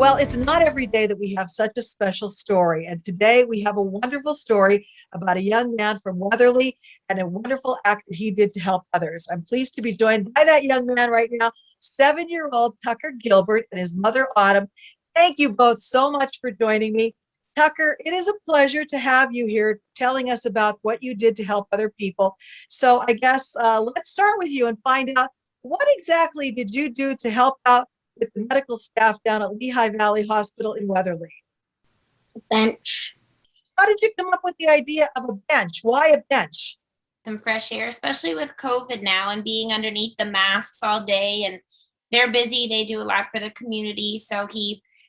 Well, it's not every day that we have such a special story. And today we have a wonderful story about a young man from Weatherly and a wonderful act that he did to help others. I'm pleased to be joined by that young man right now, 7-year-old Tucker Gilbert and his mother, Autumn. Thank you both so much for joining me. Tucker, it is a pleasure to have you here telling us about what you did to help other people. So I guess let's start with you and find out, what exactly did you do to help out with the medical staff down at Lehigh Valley Hospital in Weatherly? A bench. How did you come up with the idea of a bench? Why a bench? Some fresh air, especially with COVID now and being underneath the masks all day, and they're busy. They do a lot for the community. So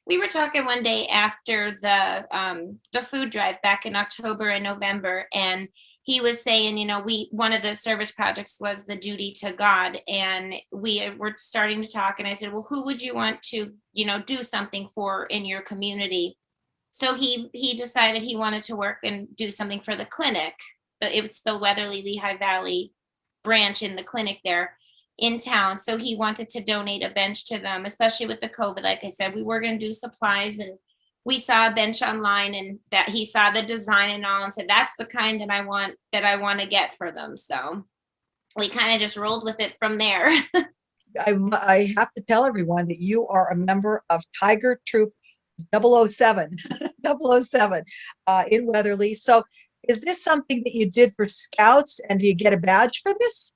we were talking one day after the food drive back in October and November, and he was saying, one of the service projects was the duty to God, and we were starting to talk, and I said, well, who would you want to, do something for in your community? So he decided he wanted to work and do something for the clinic. It's the Weatherly Lehigh Valley branch in the clinic there in town. So he wanted to donate a bench to them, especially with the COVID. Like I said, we were going to do supplies, and we saw a bench online, and that he saw the design and all, and said, that's the kind that I want to get for them. So we kind of just rolled with it from there. I have to tell everyone that you are a member of Tiger Troop 007, 007 in Weatherly. So is this something that you did for Scouts, and do you get a badge for this?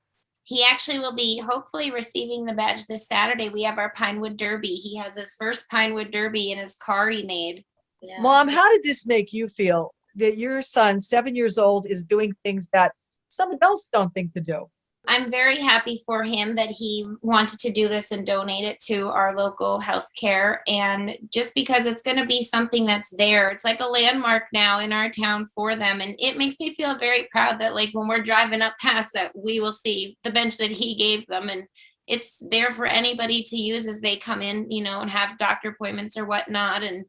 He actually will be hopefully receiving the badge this Saturday. We have our Pinewood Derby. He has his first Pinewood Derby in his car he made. Yeah. Mom, how did this make you feel that your son, 7 years old, is doing things that some adults don't think to do? I'm very happy for him that he wanted to do this and donate it to our local healthcare. And just because it's going to be something that's there, it's like a landmark now in our town for them. And it makes me feel very proud that, like, when we're driving up past that, we will see the bench that he gave them. And it's there for anybody to use as they come in, and have doctor appointments or whatnot. And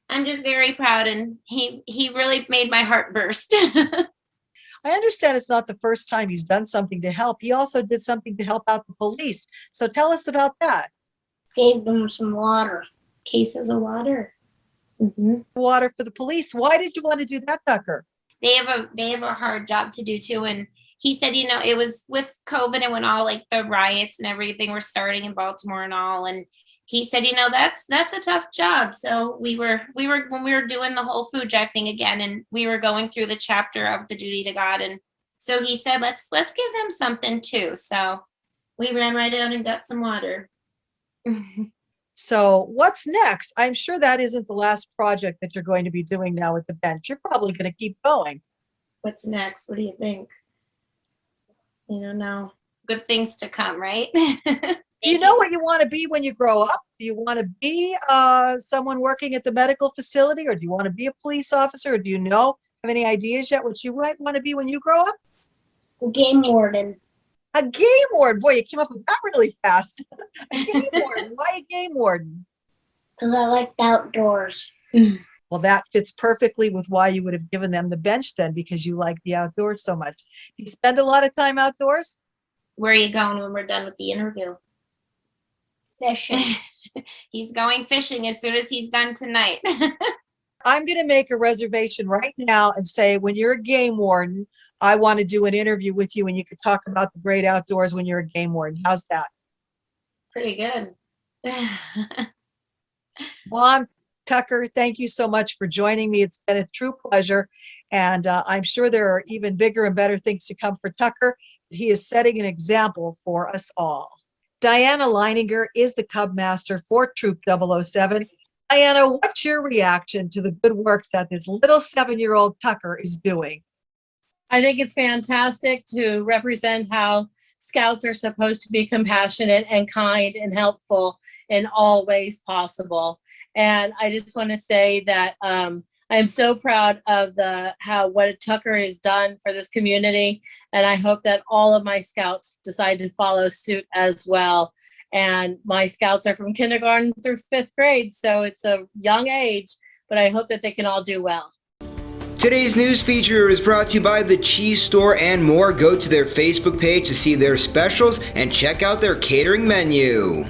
I'm just very proud. And he really made my heart burst. I understand it's not the first time he's done something to help. He also did something to help out the police. So tell us about that. Gave them some water, cases of water. Mm-hmm. Water for the police. Why did you want to do that, Tucker? They have a hard job to do too. And he said, it was with COVID and when all like the riots and everything were starting in Baltimore and all. And he said, that's a tough job. So we were when we were doing the whole food drive thing again, and we were going through the chapter of the duty to God. And so he said, let's give them something too. So we ran right out and got some water. So what's next? I'm sure that isn't the last project that you're going to be doing now with the bench. You're probably going to keep going. What's next? What do you think? Now good things to come, right? Do you know what you want to be when you grow up? Do you want to be someone working at the medical facility, or do you want to be a police officer, or do you have any ideas yet what you might want to be when you grow up? A game warden. A game warden. Boy, you came up with that really fast. A game warden. Why a game warden? Because I like the outdoors. Well, that fits perfectly with why you would have given them the bench then, because you like the outdoors so much. Do you spend a lot of time outdoors? Where are you going when we're done with the interview? Fishing. He's going fishing as soon as he's done tonight. I'm going to make a reservation right now and say, when you're a game warden, I want to do an interview with you, and you could talk about the great outdoors when you're a game warden. How's that? Pretty good. Mom, Tucker, thank you so much for joining me. It's been a true pleasure. And I'm sure there are even bigger and better things to come for Tucker. He is setting an example for us all. Diana Leininger is the Cub Master for Troop 007. Diana, what's your reaction to the good work that this little 7-year-old Tucker is doing? I think it's fantastic to represent how Scouts are supposed to be compassionate and kind and helpful in all ways possible. And I just want to say that I am so proud of what Tucker has done for this community, and I hope that all of my Scouts decide to follow suit as well. And my Scouts are from kindergarten through 5th grade, so it's a young age, but I hope that they can all do well. Today's news feature is brought to you by The Cheese Store and more. Go to their Facebook page to see their specials and check out their catering menu.